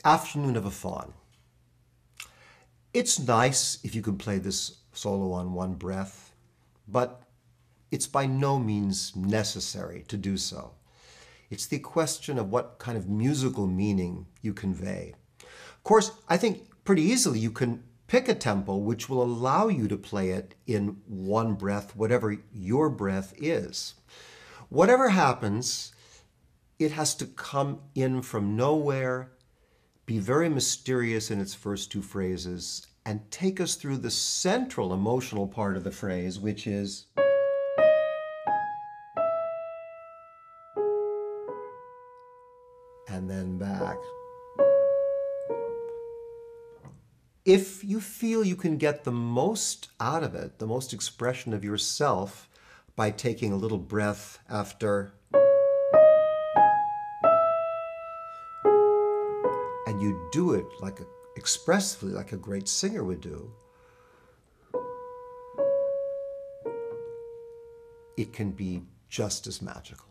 Afternoon of a Faun. It's nice if you could play this solo on one breath, but it's by no means necessary to do so. It's the question of what kind of musical meaning you convey. Of course, I think pretty easily you can pick a tempo which will allow you to play it in one breath, whatever your breath is. Whatever happens, it has to come in from nowhere, be very mysterious in its first two phrases, and take us through the central emotional part of the phrase, which is and then back. If you feel you can get the most out of it, the most expression of yourself, by taking a little breath after, and you do it expressively, like a great singer would do, it can be just as magical.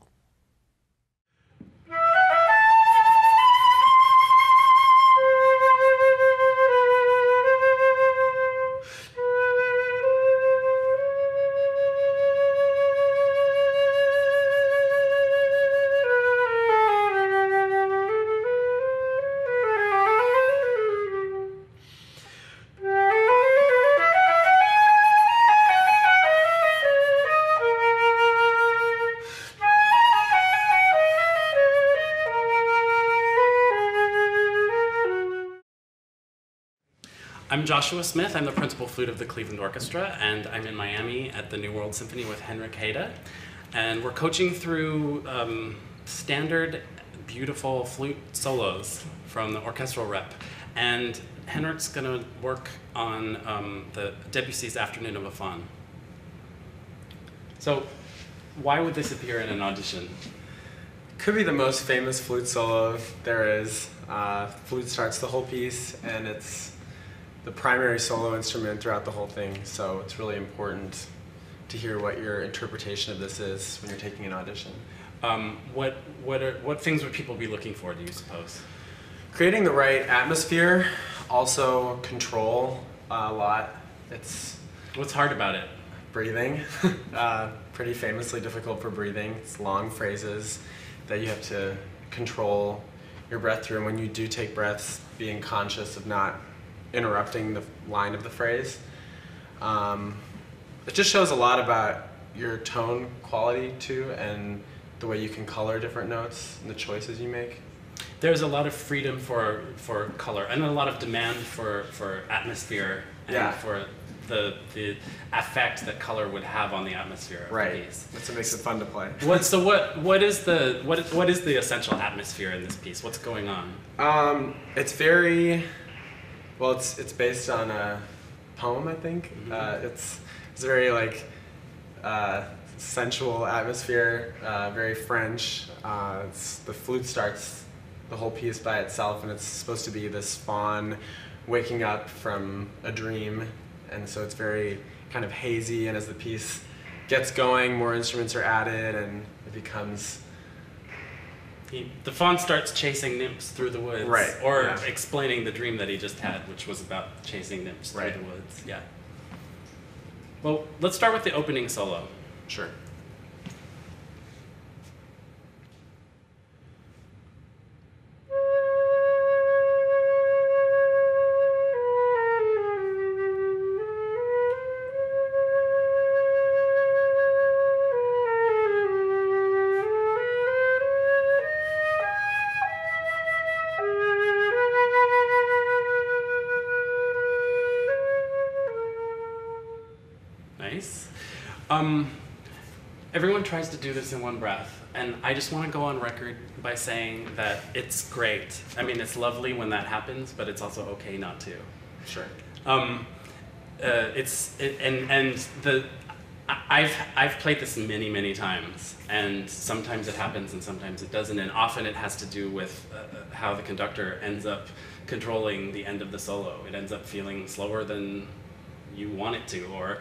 I'm Joshua Smith. I'm the principal flute of the Cleveland Orchestra, and I'm in Miami at the New World Symphony with Henrik Heide. And we're coaching through standard, beautiful flute solos from the orchestral rep. And Henrik's going to work on the Debussy's Afternoon of a Faun. So, why would this appear in an audition? Could be the most famous flute solo there is. Flute starts the whole piece, and it's the primary solo instrument throughout the whole thing, so it's really important to hear what your interpretation of this is when you're taking an audition. What things would people be looking for, do you suppose? Creating the right atmosphere, also control a lot. What's hard about it? Breathing. Pretty famously difficult for breathing. It's long phrases that you have to control your breath through, and when you do take breaths, being conscious of not interrupting the line of the phrase. It just shows a lot about your tone quality too, and the way you can color different notes and the choices you make. There's a lot of freedom for color and a lot of demand for atmosphere and for the effect that color would have on the atmosphere of the piece. That's what makes it fun to play. What is the essential atmosphere in this piece? What's going on? It's very well. It's based on a poem, I think. Mm-hmm. It's very sensual atmosphere, very French. The flute starts the whole piece by itself, and it's supposed to be this faun waking up from a dream, and so it's very kind of hazy, and as the piece gets going, more instruments are added, and it becomes... The faun starts chasing nymphs through the woods, or explaining the dream that he just had, which was about chasing nymphs through the woods. Yeah. Well, let's start with the opening solo. Sure. Nice. Everyone tries to do this in one breath, and I just want to go on record by saying that it's great. I mean, it's lovely when that happens, but it's also okay not to. Sure. I've played this many times, and sometimes it happens and sometimes it doesn't, and often it has to do with how the conductor ends up controlling the end of the solo. It ends up feeling slower than you want it to, or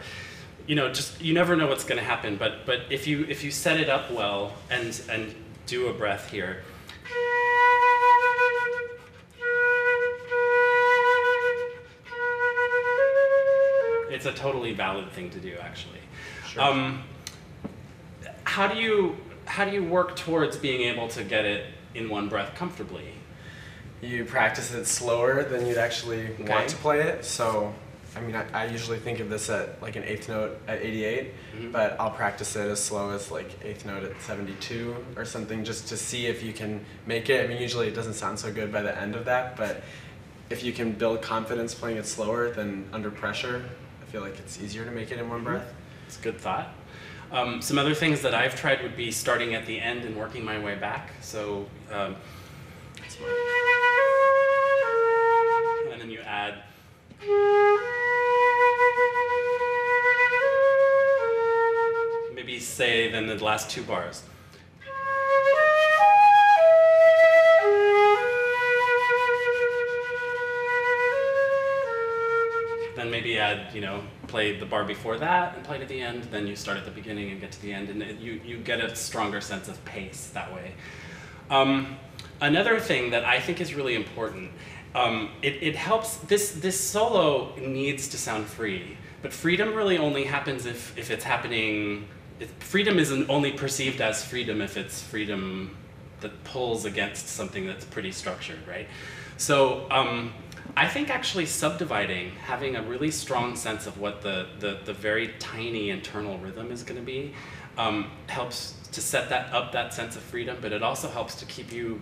you never know what's going to happen. But if you set it up well and do a breath here, it's a totally valid thing to do, actually. Sure. How do you work towards being able to get it in one breath comfortably? You practice it slower than you'd actually want to play it. So, I mean, I usually think of this at like an eighth note at 88, but I'll practice it as slow as like eighth note at 72 or something, just to see if you can make it. I mean, usually it doesn't sound so good by the end of that, but if you can build confidence playing it slower than under pressure, I feel like it's easier to make it in one breath. It's a good thought. Some other things that I've tried would be starting at the end and working my way back. So, and then you add. Maybe say then the last two bars. Then maybe add, play the bar before that and play to the end. Then you start at the beginning and get to the end, and you get a stronger sense of pace that way. Another thing that I think is really important, it helps, this solo needs to sound free, but freedom really only happens if it's happening, freedom isn't only perceived as freedom if it's freedom that pulls against something that's pretty structured, right? So I think actually subdividing, having a really strong sense of what the very tiny internal rhythm is going to be, helps to set that sense of freedom, but it also helps to keep you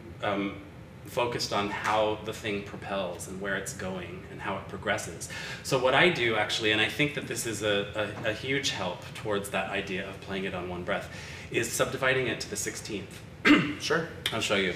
focused on how the thing propels and where it's going and how it progresses. So what I do actually, and I think that this is a huge help towards that idea of playing it on one breath, is subdividing it to the 16th. Sure. I'll show you.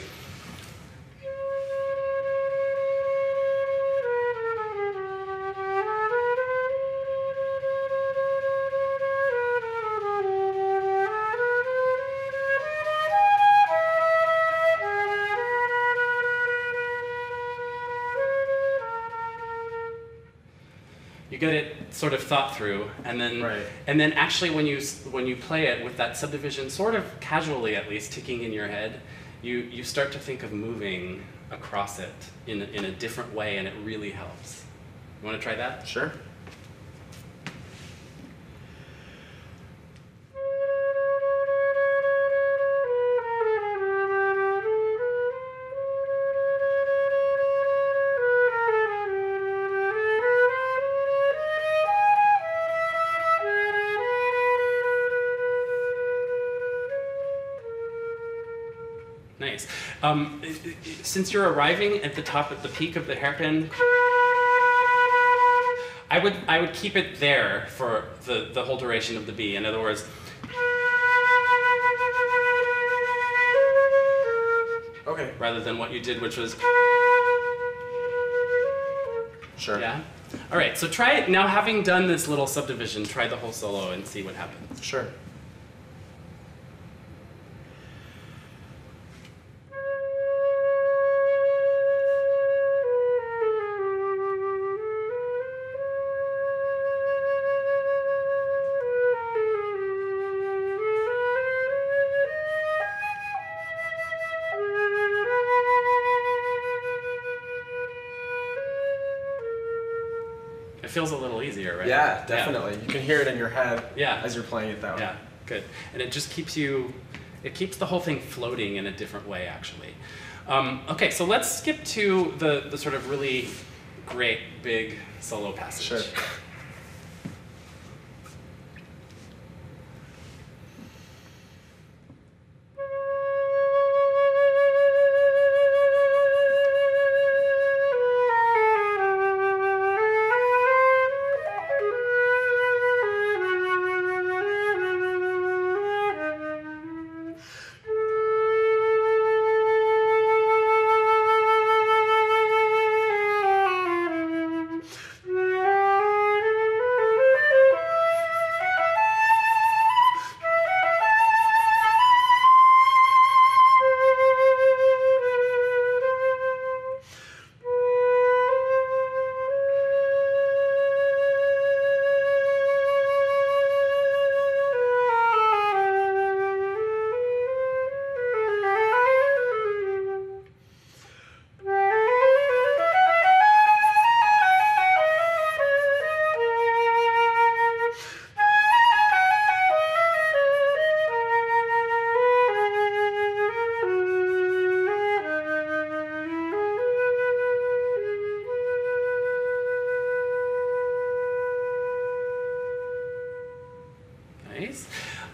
You get it sort of thought through, and then actually when you play it with that subdivision sort of casually, at least ticking in your head, you start to think of moving across it in a different way, and it really helps. You want to try that? Sure. Nice. Since you're arriving at the peak of the hairpin, I would keep it there for the whole duration of the B. In other words, okay. Rather than what you did, which was. Sure. Yeah. All right. So try it now. Having done this little subdivision, try the whole solo and see what happens. Sure. It feels a little easier, right? Yeah, definitely. Yeah. You can hear it in your head as you're playing it that way. Yeah, good. And it just keeps it keeps the whole thing floating in a different way, actually. Okay, so let's skip to the sort of really great big solo passage. Sure.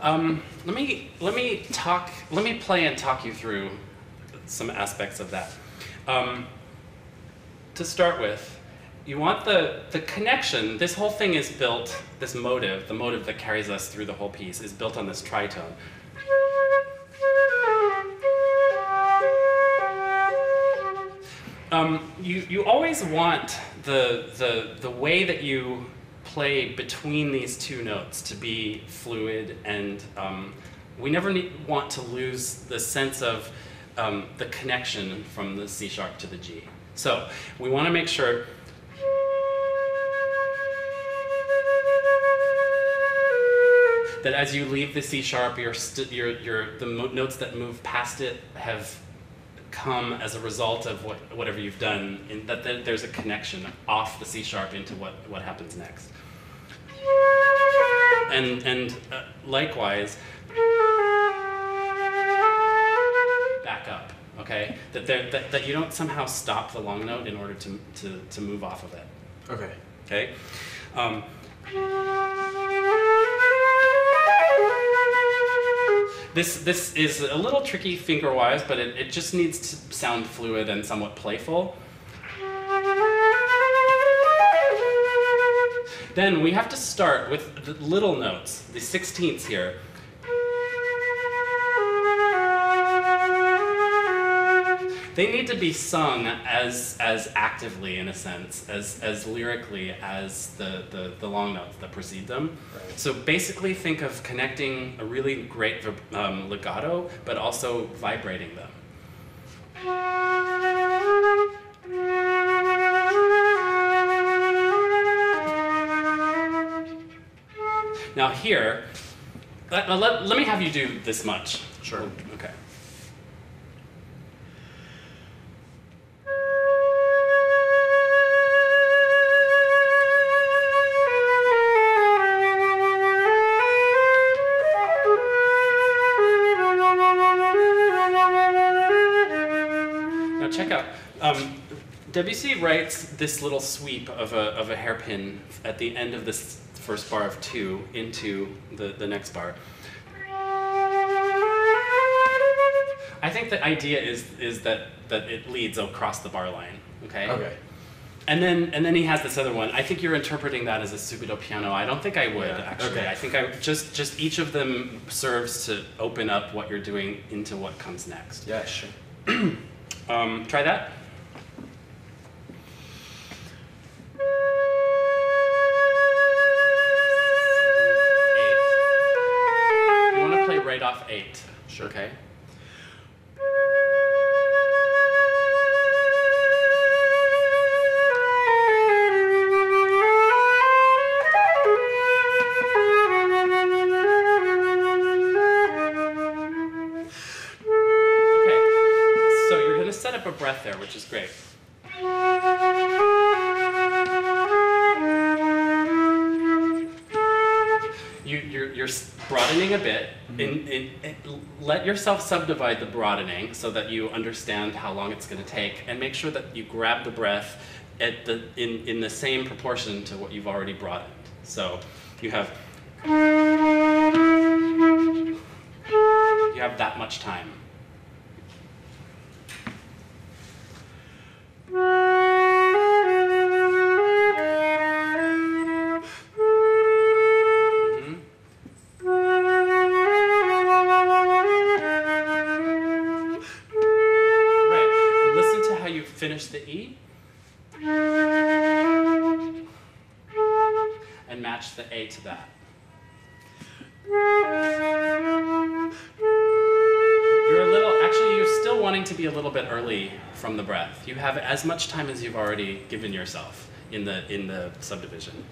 Let me play and talk you through some aspects of that. To start with, you want the connection. This whole thing is built, this motive, the motive that carries us through the whole piece, is built on this tritone. You always want the way that you play between these two notes to be fluid, and we never want to lose the sense of the connection from the C sharp to the G. So we want to make sure that as you leave the C sharp, the notes that move past it have come as a result of whatever you've done, that there's a connection off the C sharp into what happens next. And likewise, back up, okay? That you don't somehow stop the long note in order to move off of it. Okay. Okay? This is a little tricky finger-wise, but it just needs to sound fluid and somewhat playful. Then we have to start with the little notes, the sixteenths here. They need to be sung as actively, in a sense, as lyrically as the long notes that precede them. Right. So basically think of connecting a really great legato, but also vibrating them. Now here, let me have you do this much. Sure. Okay. Now check out. Debussy writes this little sweep of a hairpin at the end of this first bar of 2 into the next bar. I think the idea is that it leads across the bar line. Okay. Okay. And then he has this other one. I think you're interpreting that as a subito piano. I don't think I would, actually. Okay. I think just each of them serves to open up what you're doing into what comes next. Yeah, sure. Try that. You want to play right off 8. Sure. Okay. A breath there, which is great. You're broadening a bit. Let yourself subdivide the broadening so that you understand how long it's going to take, and make sure that you grab the breath in the same proportion to what you've already broadened. So you have that much time. Finish the E and match the A to that. You're still wanting to be a little bit early from the breath. You have as much time as you've already given yourself in the subdivision.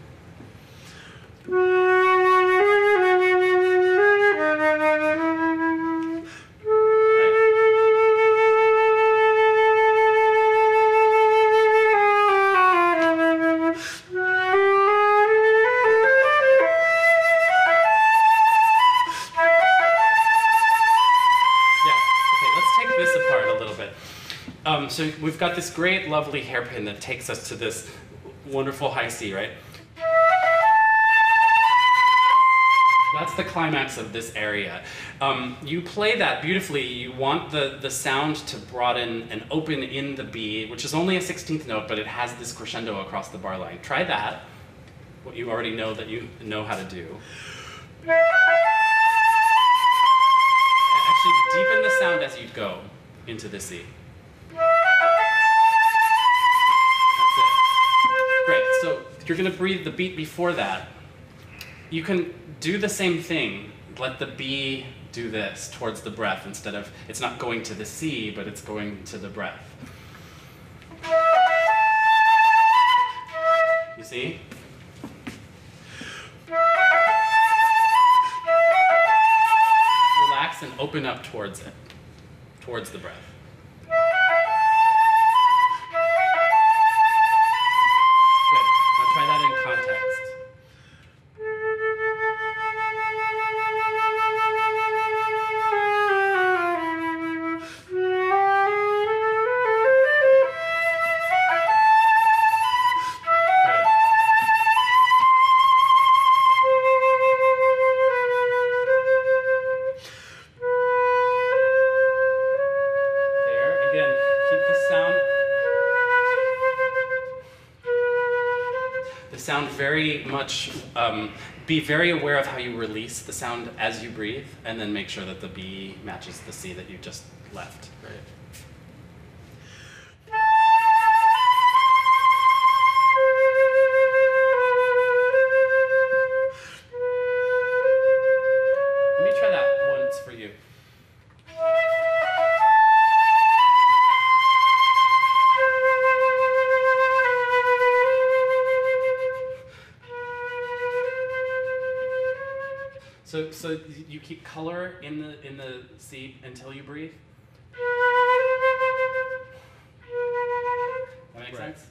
So we've got this great, lovely hairpin that takes us to this wonderful high C, right? That's the climax of this area. You play that beautifully. You want the sound to broaden and open in the B, which is only a 16th note, but it has this crescendo across the bar line. Try that, what you already know that you know how to do. Actually, deepen the sound as you go into the C. That's it. Great, so you're gonna breathe the beat before that. You can do the same thing. Let the B do this towards the breath instead of, it's not going to the C, but it's going to the breath. You see? Relax and open up towards it, towards the breath. Good. Now try that in context. Very much, be very aware of how you release the sound as you breathe, and then make sure that the B matches the C that you just left. Right. Let me try that once for you. So you keep color in the C until you breathe. That makes sense?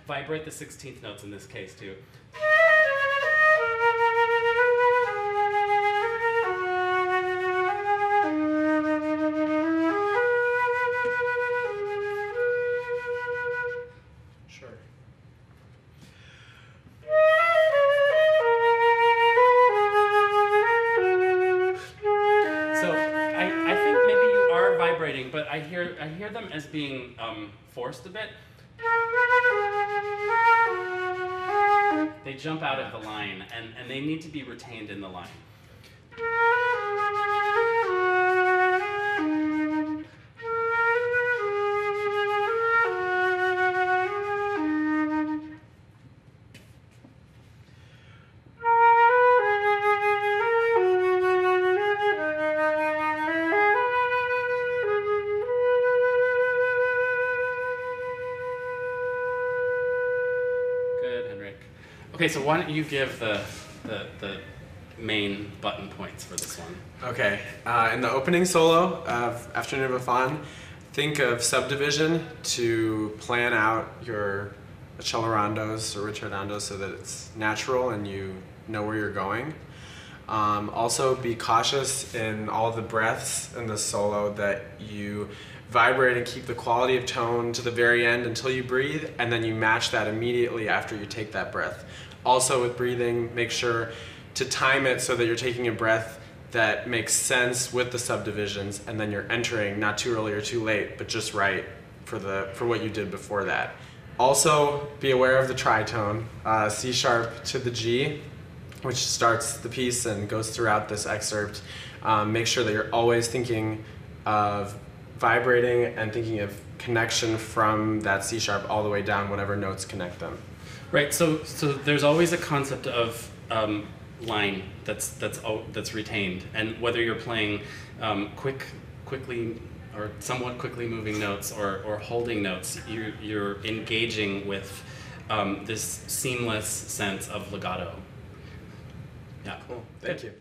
Vibrate the 16th notes in this case too. Sure. So I think maybe you are vibrating, but I hear them as being forced a bit. They jump out of the line, and they need to be retained in the line. Good, Henrik. Okay, so why don't you give the main button points for this one? Okay, in the opening solo of Afternoon of a Faun, think of subdivision to plan out your accelerados or ritardandos so that it's natural and you know where you're going. Also be cautious in all the breaths in the solo that you vibrate and keep the quality of tone to the very end until you breathe, and then you match that immediately after you take that breath. Also with breathing, make sure to time it so that you're taking a breath that makes sense with the subdivisions, and then you're entering not too early or too late, but just right for what you did before that. Also be aware of the tritone, C sharp to the G, which starts the piece and goes throughout this excerpt. Make sure that you're always thinking of vibrating and thinking of connection from that C sharp all the way down, whatever notes connect them. Right, so there's always a concept of line that's retained, and whether you're playing quickly or somewhat quickly moving notes or holding notes, you're engaging with this seamless sense of legato. Yeah. Cool. Thank you.